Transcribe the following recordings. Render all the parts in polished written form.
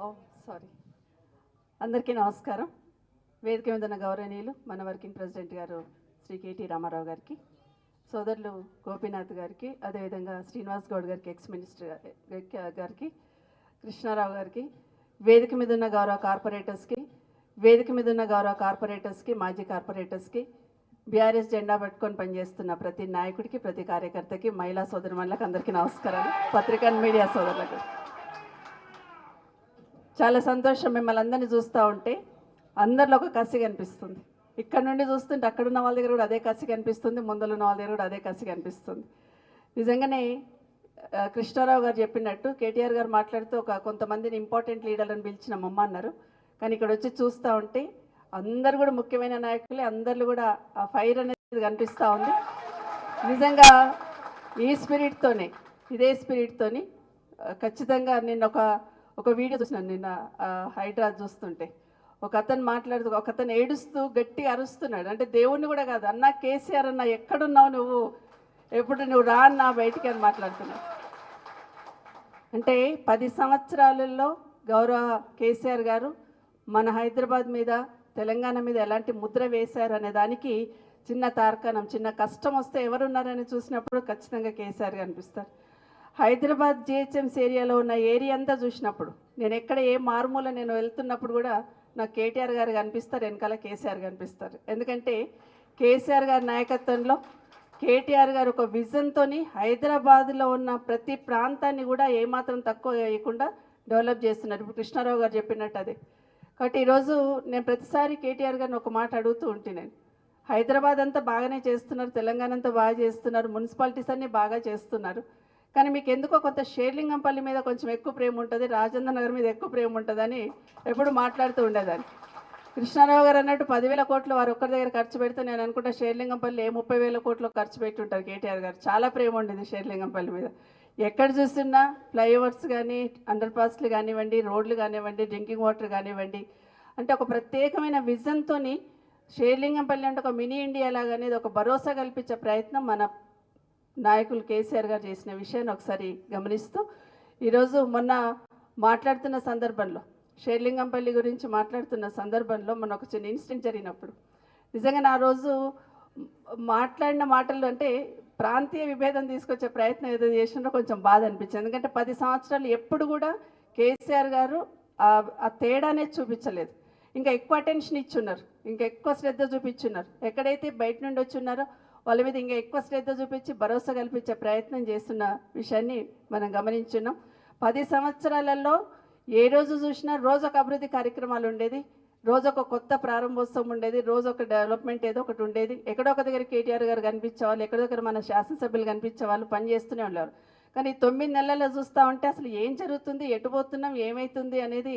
ఓ sorry. అందరికీ నమస్కారం. వేదిక మీద ఉన్న గౌరవనీయులు మన వర్కింగ్ ప్రెసిడెంట్ గారు శ్రీ కేటీ రామారావు గారికి, సోదరులు గోపీనాథ్ గారికి, అదేవిధంగా శ్రీనివాస్ గౌడ్ గారికి, ఎక్స్ మినిస్టర్ గారికి, కృష్ణారావు గారికి, వేదిక మీద ఉన్న గౌరవ కార్పొరేటర్స్కి, మాజీ కార్పొరేటర్స్కి, బీఆర్ఎస్ జెండా పట్టుకొని పనిచేస్తున్న ప్రతి నాయకుడికి, ప్రతి కార్యకర్తకి, మహిళా సోదరుమణులకు అందరికీ నమస్కారాలు. పత్రికా మీడియా సోదరులకు చాలా సంతోషం. మిమ్మల్ని అందరినీ చూస్తూ ఉంటే అందరిలో ఒక కసి కనిపిస్తుంది. ఇక్కడ నుండి చూస్తుంటే అక్కడున్న వాళ్ళ దగ్గర కూడా అదే కసి కనిపిస్తుంది, ముందలున్న వాళ్ళ దగ్గర కూడా అదే కసి కనిపిస్తుంది. నిజంగానే కృష్ణారావు గారు చెప్పినట్టు కేటీఆర్ గారు మాట్లాడుతూ కొంతమందిని ఇంపార్టెంట్ లీడర్లను పిలిచినామమ్మ అన్నారు. కానీ ఇక్కడ వచ్చి చూస్తూ ఉంటే అందరు కూడా ముఖ్యమైన నాయకులే, అందరిలో కూడా ఆ ఫైర్ అనేది కనిపిస్తూ ఉంది. నిజంగా ఈ స్పిరిట్తోనే, ఇదే స్పిరిట్తోని ఖచ్చితంగా నిన్న ఒక వీడియో చూసినాను. నిన్న హైదరాబాద్ చూస్తుంటే ఒక అతను ఏడుస్తూ గట్టి అరుస్తున్నాడు. అంటే దేవుణ్ణి కూడా కాదు, అన్నా కేసీఆర్ అన్న ఎక్కడున్నావు నువ్వు, ఎప్పుడు నువ్వు రా అన్నా బయటికి అని మాట్లాడుతున్నావు. అంటే 10 సంవత్సరాలలో గౌరవ కేసీఆర్ గారు మన హైదరాబాద్ మీద, తెలంగాణ మీద ఎలాంటి ముద్ర వేశారు అనే దానికి చిన్న తార్కాణం, చిన్న కష్టం వస్తే ఎవరున్నారని చూసినప్పుడు ఖచ్చితంగా కేసీఆర్ కనిపిస్తారు. హైదరాబాద్ జిహెచ్ఎంసీ ఏరియాలో ఉన్న ఏరియా అంతా చూసినప్పుడు, నేను ఎక్కడ ఏ మారుమూల నేను వెళ్తున్నప్పుడు కూడా నాకు కేటీఆర్ గారు కనిపిస్తారు, వెనకాల కేసీఆర్ కనిపిస్తారు. ఎందుకంటే కేసీఆర్ గారి నాయకత్వంలో కేటీఆర్ గారు ఒక విజన్తోని హైదరాబాద్లో ఉన్న ప్రతి ప్రాంతాన్ని కూడా ఏమాత్రం తక్కువ చేయకుండా డెవలప్ చేస్తున్నారు. ఇప్పుడు కృష్ణారావు గారు చెప్పినట్టు అదే. కాబట్టి ఈరోజు నేను ప్రతిసారి కేటీఆర్ గారిని ఒక మాట అడుగుతూ ఉంటున్నాను. హైదరాబాద్ అంతా బాగానే చేస్తున్నారు, తెలంగాణ అంతా బాగా చేస్తున్నారు, మున్సిపాలిటీస్ అన్నీ బాగా చేస్తున్నారు. కానీ మీకు ఎందుకో కొంత షేర్లింగంపల్లి మీద కొంచెం ఎక్కువ ప్రేమ ఉంటుంది, రాజేంద్ర నగర్ మీద ఎక్కువ ప్రేమ ఉంటుందని ఎప్పుడు మాట్లాడుతూ ఉండేదాన్ని. కృష్ణారావు గారు అన్నట్టు 10,000 కోట్లు వారు ఒక్కరి దగ్గర ఖర్చు పెడితే నేను అనుకుంటా షేర్లింగంపల్లి 30,000 కోట్లు ఖర్చు పెట్టి ఉంటారు కేటీఆర్ గారు. చాలా ప్రేమ ఉండేది షేర్లింగంపల్లి మీద. ఎక్కడ చూస్తున్నా ఫ్లైఓవర్స్ కానీ, అండర్ పాస్లు కానివ్వండి, రోడ్లు కానివ్వండి, డ్రింకింగ్ వాటర్ కానివ్వండి, అంటే ఒక ప్రత్యేకమైన విజన్తో షేర్లింగంపల్లి అంటే ఒక మినీ ఇండియా లాగానే ఒక భరోసా కల్పించే ప్రయత్నం మన నాయకులు కేసీఆర్ గారు చేసిన విషయాన్ని ఒకసారి గమనిస్తూ, ఈరోజు మొన్న మాట్లాడుతున్న సందర్భంలో, షేర్లింగంపల్లి గురించి మాట్లాడుతున్న సందర్భంలో మొన్న ఒక చిన్న ఇన్సిడెంట్ జరిగినప్పుడు నిజంగా నా రోజు మాట్లాడిన మాటలు అంటే ప్రాంతీయ విభేదం తీసుకొచ్చే ప్రయత్నం ఏదో చేసినారో కొంచెం బాధ అనిపించింది. ఎందుకంటే 10 సంవత్సరాలు ఎప్పుడు కూడా కేసీఆర్ గారు ఆ తేడానే చూపించలేదు. ఇంకా ఎక్కువ అటెన్షన్ ఇచ్చున్నారు, ఇంకా ఎక్కువ శ్రద్ధ చూపించున్నారు. ఎక్కడైతే బయట నుండి వచ్చి ఉన్నారో వాళ్ళ మీద ఇంకా ఎక్కువ శ్రద్ధ చూపించి భరోసా కల్పించే ప్రయత్నం చేస్తున్న విషయాన్ని మనం గమనించున్నాం. 10 సంవత్సరాలలో ఏ రోజు చూసినా రోజు ఒక అభివృద్ధి కార్యక్రమాలు ఉండేది, రోజు ఒక కొత్త ప్రారంభోత్సవం ఉండేది, రోజు ఒక డెవలప్మెంట్ ఏదో ఒకటి ఉండేది. ఎక్కడో ఒక దగ్గర కేటీఆర్ గారు కనిపించేవాళ్ళు, ఎక్కడో దగ్గర మన శాసనసభ్యులు కనిపించేవాళ్ళు, పనిచేస్తూనే ఉన్నారు. కానీ 9 నెలల్లో చూస్తూ ఉంటే అసలు ఏం జరుగుతుంది, ఎటు పోతున్నాం, ఏమవుతుంది అనేది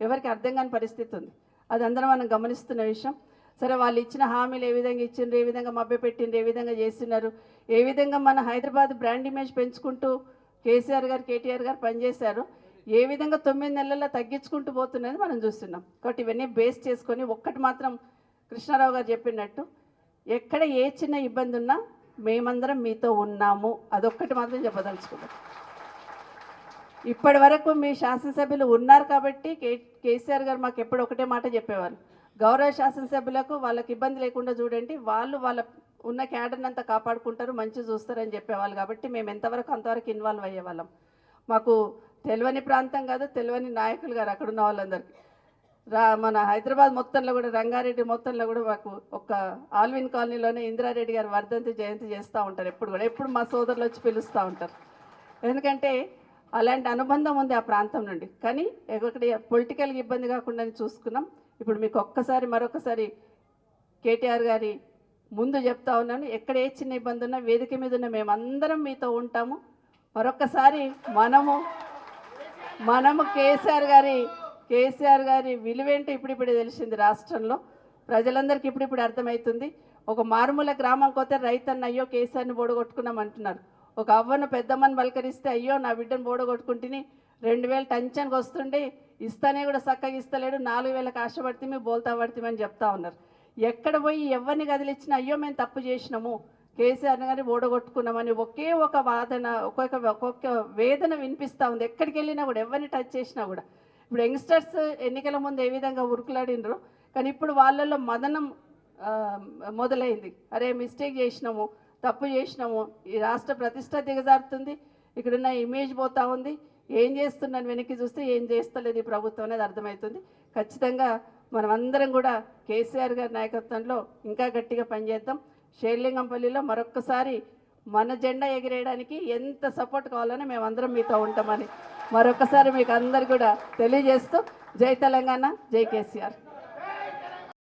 ఎవరికి అర్థం కాని పరిస్థితి ఉంది. అది అందరం మనం గమనిస్తున్న విషయం. సరే, వాళ్ళు ఇచ్చిన హామీలు ఏ విధంగా ఇచ్చిండ్రు, ఏ విధంగా మభ్యపెట్టిండ్రు, ఏ విధంగా చేస్తున్నారు, ఏ విధంగా మన హైదరాబాద్ బ్రాండ్ ఇమేజ్ పెంచుకుంటూ కేసీఆర్ గారు, కేటీఆర్ గారు పనిచేశారు, ఏ విధంగా 9 నెలల్లో తగ్గించుకుంటూ పోతున్నది మనం చూస్తున్నాం. కాబట్టి ఇవన్నీ బేస్ చేసుకొని ఒక్కటి మాత్రం కృష్ణారావు గారు చెప్పినట్టు, ఎక్కడ ఏ చిన్న ఇబ్బంది ఉన్నా మేమందరం మీతో ఉన్నాము, అదొక్కటి మాత్రం చెప్పదలుచుకున్నాం. ఇప్పటి వరకు మీ శాసనసభ్యులు ఉన్నారు కాబట్టి కేసీఆర్ గారు మాకు ఎప్పుడు ఒకటే మాట చెప్పేవారు, గౌరవ శాసనసభ్యులకు వాళ్ళకి ఇబ్బంది లేకుండా చూడండి, వాళ్ళు వాళ్ళ ఉన్న క్యాడర్ని అంతా కాపాడుకుంటారు, మంచి చూస్తారని చెప్పేవాళ్ళు. కాబట్టి మేము ఎంతవరకు అంతవరకు ఇన్వాల్వ్ అయ్యేవాళ్ళం. మాకు తెలియని ప్రాంతం కాదు, తెలియని నాయకులు గారు అక్కడ ఉన్న వాళ్ళందరికీ. మన హైదరాబాద్ మొత్తంలో కూడా, రంగారెడ్డి మొత్తంలో కూడా మాకు ఒక ఆల్విన్ కాలనీలోనే ఇందిరారెడ్డి గారు వర్ధంతి జయంతి చేస్తూ ఉంటారు. ఎప్పుడు మా సోదరులు వచ్చి పిలుస్తూ ఉంటారు. ఎందుకంటే అలాంటి అనుబంధం ఉంది ఆ ప్రాంతం నుండి. కానీ ఒకటి పొలిటికల్గా ఇబ్బంది కాకుండా చూసుకున్నాం. ఇప్పుడు మీకు మరొకసారి కేటీఆర్ గారి ముందు చెప్తా ఉన్నాను, ఎక్కడ ఏ చిన్న ఇబ్బంది ఉన్నా వేదిక మీద ఉన్న మేమందరం మీతో ఉంటాము. మరొకసారి మనము కేసీఆర్ గారి విలువేంటో ఇప్పుడిప్పుడే తెలిసింది. రాష్ట్రంలో ప్రజలందరికీ ఇప్పుడిప్పుడు అర్థమవుతుంది. ఒక మారుమూల గ్రామం పోతే రైతన్న అయ్యో కేసీఆర్ని బోడగొట్టుకున్నాం అంటున్నారు. ఒక అవ్వను పెద్దమ్మని పలకరిస్తే అయ్యో నా బిడ్డను బోడగొట్టుకుంటుని 2,000 టెన్షన్కి వస్తుండే, ఇస్తానే కూడా చక్కగా ఇస్తలేడు, 4,000 ఆశపడితే బోల్తా పడితేమని చెప్తా ఉన్నారు. ఎక్కడ పోయి ఎవరిని కదిలిచ్చినా అయ్యో మేము తప్పు చేసినాము, కేసీఆర్ గారిని ఓడగొట్టుకున్నామని ఒకే ఒక వాదన, ఒక్కొక్క వేదన వినిపిస్తూ ఉంది. ఎక్కడికి వెళ్ళినా కూడా, ఎవరిని టచ్ చేసినా కూడా. ఇప్పుడు యంగ్స్టర్స్ ఎన్నికల ముందు ఏ విధంగా ఉరుకులాడినరు, కానీ ఇప్పుడు వాళ్ళల్లో మదనం మొదలైంది. అరే మిస్టేక్ చేసినాము, తప్పు చేసినాము, ఈ రాష్ట్ర ప్రతిష్ట దిగజారుతుంది, ఇక్కడున్న ఇమేజ్ పోతా ఉంది, ఏం చేస్తున్నాను వెనక్కి చూస్తే ఏం చేస్తలేదు ఈ ప్రభుత్వం అనేది అర్థమవుతుంది. ఖచ్చితంగా మనం అందరం కూడా కేసీఆర్ గారి నాయకత్వంలో ఇంకా గట్టిగా పనిచేద్దాం. షేర్లింగంపల్లిలో మరొక్కసారి మన జెండా ఎగిరేయడానికి ఎంత సపోర్ట్ కావాలని మేమందరం మీతో ఉంటామని మరొకసారి మీకు అందరు కూడా తెలియజేస్తూ జై తెలంగాణ, జై కేసీఆర్.